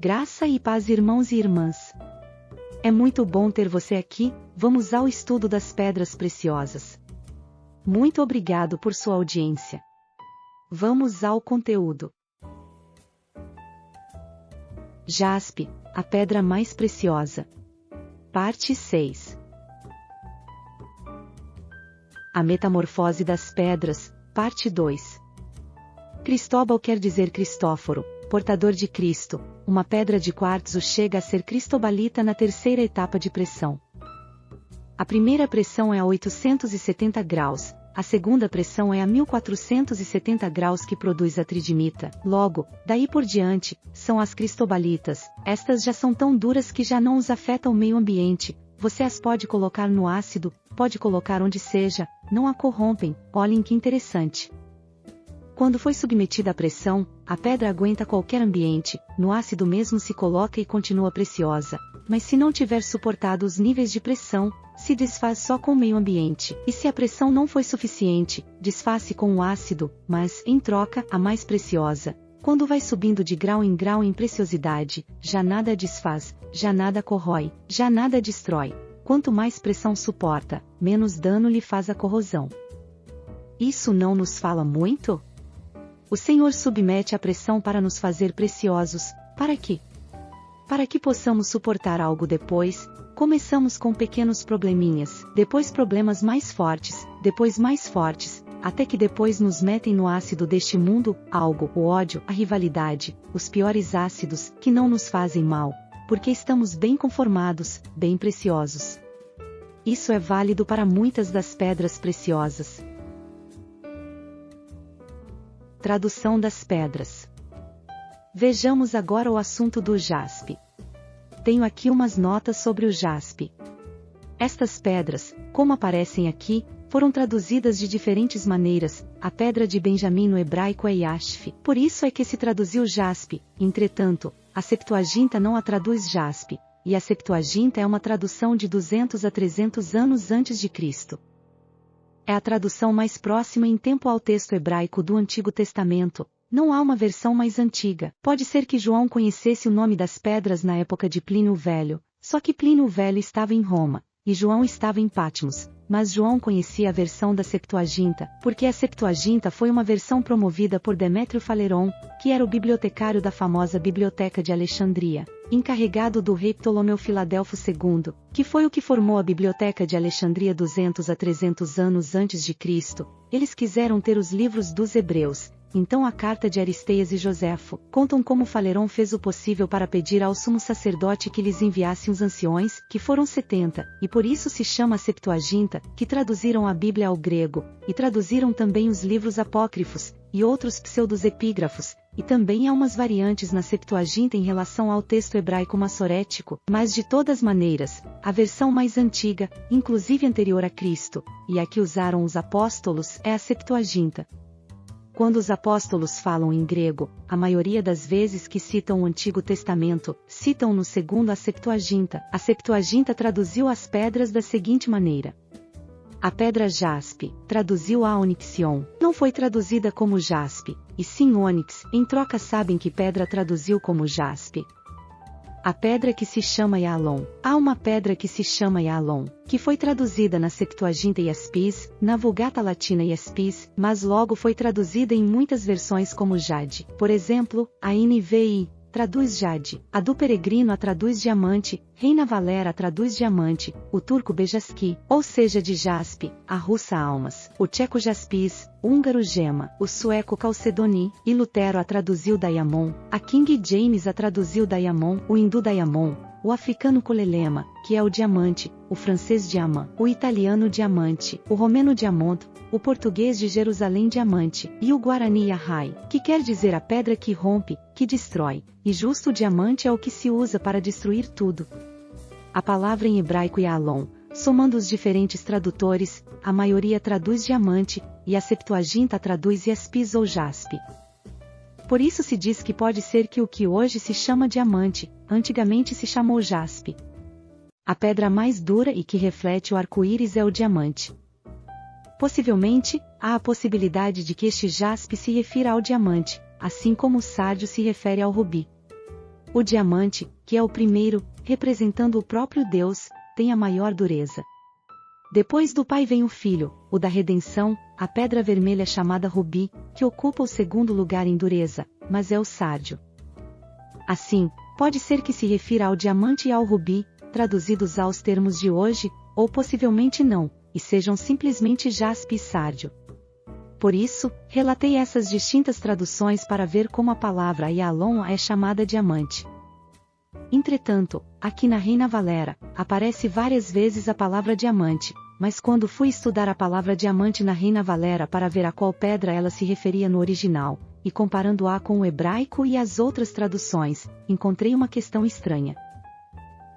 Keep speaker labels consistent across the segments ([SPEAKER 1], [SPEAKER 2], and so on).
[SPEAKER 1] Graça e paz, irmãos e irmãs. É muito bom ter você aqui. Vamos ao estudo das pedras preciosas. Muito obrigado por sua audiência. Vamos ao conteúdo. Jaspe, a pedra mais preciosa. Parte 6. A metamorfose das pedras, parte 2. Cristóbal quer dizer Cristóforo, portador de Cristo. Uma pedra de quartzo chega a ser cristobalita na terceira etapa de pressão. A primeira pressão é a 870 graus, a segunda pressão é a 1470 graus que produz a tridimita. Logo, daí por diante, são as cristobalitas. Estas já são tão duras que já não os afeta o meio ambiente. Você as pode colocar no ácido, pode colocar onde seja, não a corrompem. Olhem que interessante. Quando foi submetida à pressão, a pedra aguenta qualquer ambiente, no ácido mesmo se coloca e continua preciosa, mas se não tiver suportado os níveis de pressão, se desfaz só com o meio ambiente, e se a pressão não foi suficiente, desfaz-se com o ácido, mas, em troca, a mais preciosa. Quando vai subindo de grau em preciosidade, já nada desfaz, já nada corrói, já nada destrói. Quanto mais pressão suporta, menos dano lhe faz a corrosão. Isso não nos fala muito? O Senhor submete a pressão para nos fazer preciosos. Para quê? Para que possamos suportar algo depois. Começamos com pequenos probleminhas, depois problemas mais fortes, depois mais fortes, até que depois nos metem no ácido deste mundo, algo, o ódio, a rivalidade, os piores ácidos, que não nos fazem mal, porque estamos bem conformados, bem preciosos. Isso é válido para muitas das pedras preciosas. Tradução das pedras. Vejamos agora o assunto do jaspe. Tenho aqui umas notas sobre o jaspe. Estas pedras, como aparecem aqui, foram traduzidas de diferentes maneiras. A pedra de Benjamim no hebraico é yashf. Por isso é que se traduziu jaspe. Entretanto, a Septuaginta não a traduz jaspe, e a Septuaginta é uma tradução de 200 a 300 anos antes de Cristo. É a tradução mais próxima em tempo ao texto hebraico do Antigo Testamento. Não há uma versão mais antiga. Pode ser que João conhecesse o nome das pedras na época de Plínio o Velho, só que Plínio o Velho estava em Roma, e João estava em Patmos, mas João conhecia a versão da Septuaginta, porque a Septuaginta foi uma versão promovida por Demétrio Faleron, que era o bibliotecário da famosa Biblioteca de Alexandria, encarregado do rei Ptolomeu Filadelfo II, que foi o que formou a Biblioteca de Alexandria 200 a 300 anos antes de Cristo. Eles quiseram ter os livros dos hebreus. Então a carta de Aristeias e Joséfo contam como Faleron fez o possível para pedir ao sumo sacerdote que lhes enviasse os anciões, que foram 70, e por isso se chama Septuaginta, que traduziram a Bíblia ao grego, e traduziram também os livros apócrifos, e outros pseudos-epígrafos, e também há umas variantes na Septuaginta em relação ao texto hebraico massorético, mas de todas maneiras, a versão mais antiga, inclusive anterior a Cristo, e a que usaram os apóstolos, é a Septuaginta. Quando os apóstolos falam em grego, a maioria das vezes que citam o Antigo Testamento, citam no segundo a Septuaginta. A Septuaginta traduziu as pedras da seguinte maneira. A pedra jaspe, traduziu a onixion, não foi traduzida como jaspe, e sim ônix. Em troca sabem que pedra traduziu como jaspe? A pedra que se chama Yalon. Há uma pedra que se chama Yalon, que foi traduzida na Septuaginta Iaspis, na Vulgata Latina Iaspis, mas logo foi traduzida em muitas versões como jade. Por exemplo, a NVI traduz jade, a do Peregrino a traduz diamante, Reina Valera traduz diamante, o turco bejaski, ou seja de jaspe, a russa almas, o tcheco jaspis, o húngaro gema, o sueco calcedoni, e Lutero a traduziu diamond, a King James a traduziu diamond, o hindu diamond, o africano colelema, que é o diamante, o francês diamant, o italiano diamante, o romeno diamond, o português de Jerusalém diamante, e o guarani yahai, que quer dizer a pedra que rompe, que destrói, e justo diamante é o que se usa para destruir tudo. A palavra em hebraico Yalon, somando os diferentes tradutores, a maioria traduz diamante, e a Septuaginta traduz iaspis ou jaspe. Por isso se diz que pode ser que o que hoje se chama diamante, antigamente se chamou jaspe. A pedra mais dura e que reflete o arco-íris é o diamante. Possivelmente, há a possibilidade de que este jaspe se refira ao diamante, assim como o sárdio se refere ao rubi. O diamante, que é o primeiro, representando o próprio Deus, tem a maior dureza. Depois do Pai vem o Filho, o da redenção, a pedra vermelha chamada rubi, que ocupa o segundo lugar em dureza, mas é o sárdio. Assim, pode ser que se refira ao diamante e ao rubi, traduzidos aos termos de hoje, ou possivelmente não, e sejam simplesmente jaspe e sárdio. Por isso, relatei essas distintas traduções para ver como a palavra Ayalon é chamada diamante. Entretanto, aqui na Reina Valera, aparece várias vezes a palavra diamante, mas quando fui estudar a palavra diamante na Reina Valera para ver a qual pedra ela se referia no original, e comparando-a com o hebraico e as outras traduções, encontrei uma questão estranha.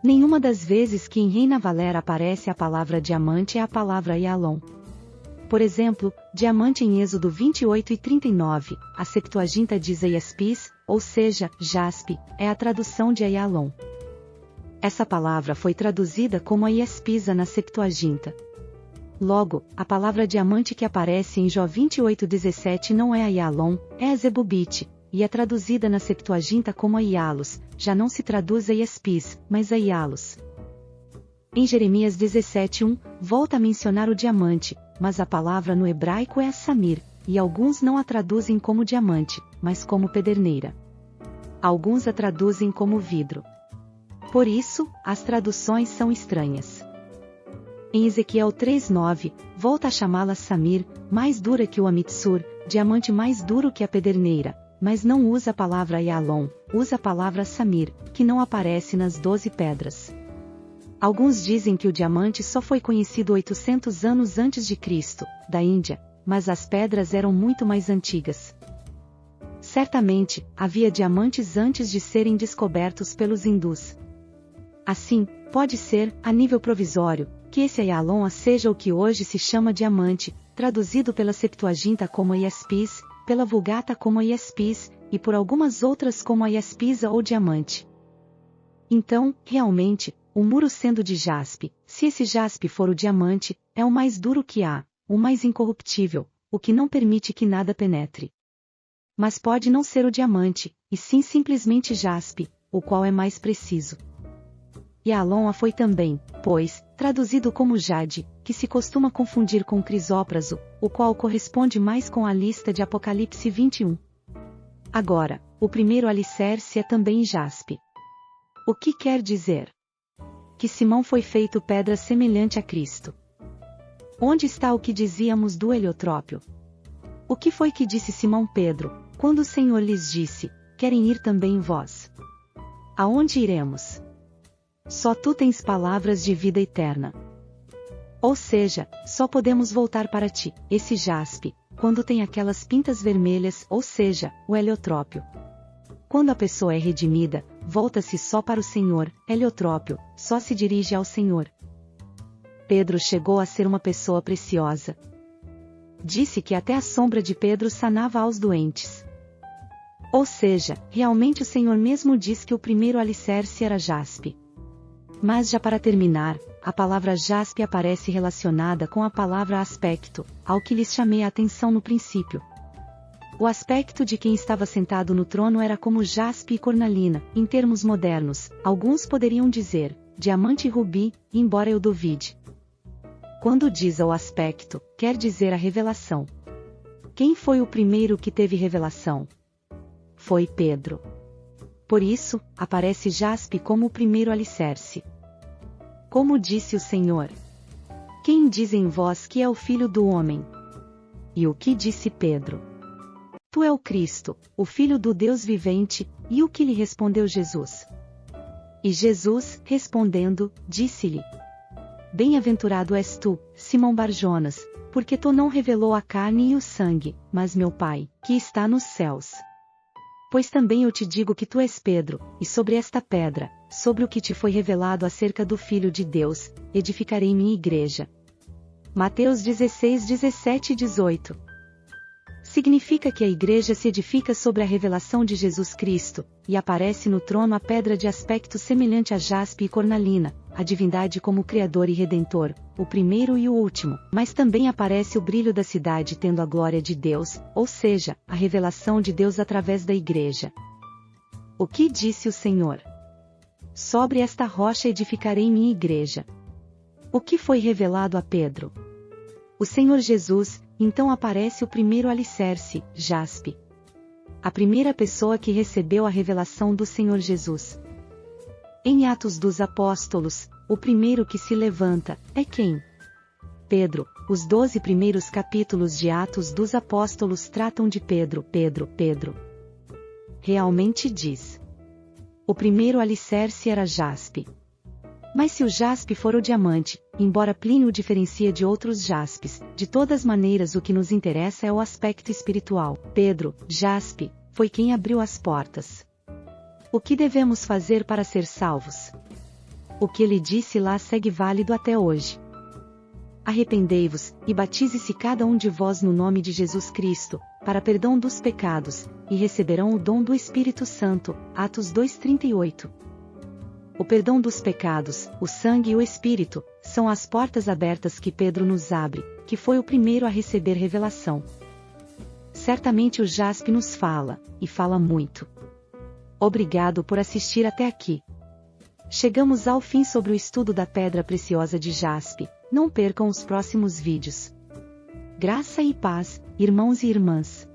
[SPEAKER 1] Nenhuma das vezes que em Reina Valera aparece a palavra diamante é a palavra Ayalon. Por exemplo, diamante em Êxodo 28 e 39, a Septuaginta diz Iaspis, ou seja, jaspe, é a tradução de Ayalon. Essa palavra foi traduzida como Iaspisa na Septuaginta. Logo, a palavra diamante que aparece em Jó 28:17 não é Ayalon, é Azebubite, e é traduzida na Septuaginta como Aialos, já não se traduz Iaspis, mas Aialos. Em Jeremias 17:1, volta a mencionar o diamante, mas a palavra no hebraico é a samir, e alguns não a traduzem como diamante, mas como pederneira. Alguns a traduzem como vidro. Por isso, as traduções são estranhas. Em Ezequiel 3:9, volta a chamá-la samir, mais dura que o amitsur, diamante mais duro que a pederneira, mas não usa a palavra Ayalon, usa a palavra samir, que não aparece nas 12 pedras. Alguns dizem que o diamante só foi conhecido 800 anos antes de Cristo, da Índia, mas as pedras eram muito mais antigas. Certamente, havia diamantes antes de serem descobertos pelos hindus. Assim, pode ser, a nível provisório, que esse Ayalon seja o que hoje se chama diamante, traduzido pela Septuaginta como Iaspis, pela Vulgata como Iaspis, e por algumas outras como Iaspisa ou diamante. Então, realmente, o muro sendo de jaspe, se esse jaspe for o diamante, é o mais duro que há, o mais incorruptível, o que não permite que nada penetre. Mas pode não ser o diamante, e sim simplesmente jaspe, o qual é mais preciso. Ayalon foi também, pois, traduzido como jade, que se costuma confundir com crisópraso, o qual corresponde mais com a lista de Apocalipse 21. Agora, o primeiro alicerce é também jaspe. O que quer dizer? Que Simão foi feito pedra semelhante a Cristo. Onde está o que dizíamos do heliotrópio? O que foi que disse Simão Pedro, quando o Senhor lhes disse, querem ir também vós? Aonde iremos? Só tu tens palavras de vida eterna. Ou seja, só podemos voltar para ti, esse jaspe, quando tem aquelas pintas vermelhas, ou seja, o heliotrópio. Quando a pessoa é redimida, volta-se só para o Senhor, heliotrópio, só se dirige ao Senhor. Pedro chegou a ser uma pessoa preciosa. Disse que até a sombra de Pedro sanava aos doentes. Ou seja, realmente o Senhor mesmo diz que o primeiro alicerce era jaspe. Mas já para terminar, a palavra jaspe aparece relacionada com a palavra aspecto, ao que lhes chamei a atenção no princípio. O aspecto de quem estava sentado no trono era como jaspe e cornalina, em termos modernos, alguns poderiam dizer, diamante e rubi, embora eu duvide. Quando diz o aspecto, quer dizer a revelação. Quem foi o primeiro que teve revelação? Foi Pedro. Por isso, aparece jaspe como o primeiro alicerce. Como disse o Senhor: quem dizem vós que é o Filho do Homem? E o que disse Pedro? Tu é o Cristo, o Filho do Deus vivente, e o que lhe respondeu Jesus? E Jesus, respondendo, disse-lhe: bem-aventurado és tu, Simão Barjonas, porque tu não revelou a carne e o sangue, mas meu Pai, que está nos céus. Pois também eu te digo que tu és Pedro, e sobre esta pedra, sobre o que te foi revelado acerca do Filho de Deus, edificarei minha igreja. Mateus 16, 17 e 18. Significa que a igreja se edifica sobre a revelação de Jesus Cristo, e aparece no trono a pedra de aspecto semelhante a jaspe e cornalina, a divindade como Criador e Redentor, o primeiro e o último, mas também aparece o brilho da cidade tendo a glória de Deus, ou seja, a revelação de Deus através da igreja. O que disse o Senhor? Sobre esta rocha edificarei minha igreja. O que foi revelado a Pedro? O Senhor Jesus. Então aparece o primeiro alicerce, jaspe. A primeira pessoa que recebeu a revelação do Senhor Jesus. Em Atos dos Apóstolos, o primeiro que se levanta, é quem? Pedro. Os 12 primeiros capítulos de Atos dos Apóstolos tratam de Pedro. Realmente diz. O primeiro alicerce era jaspe. Mas se o jaspe for o diamante, embora Plínio o diferencia de outros jaspes, de todas maneiras o que nos interessa é o aspecto espiritual. Pedro, jaspe, foi quem abriu as portas. O que devemos fazer para ser salvos? O que ele disse lá segue válido até hoje. Arrependei-vos, e batize-se cada um de vós no nome de Jesus Cristo, para perdão dos pecados, e receberão o dom do Espírito Santo. Atos 2:38. O perdão dos pecados, o sangue e o Espírito, são as portas abertas que Pedro nos abre, que foi o primeiro a receber revelação. Certamente o jaspe nos fala, e fala muito. Obrigado por assistir até aqui. Chegamos ao fim sobre o estudo da pedra preciosa de jaspe. Não percam os próximos vídeos. Graça e paz, irmãos e irmãs.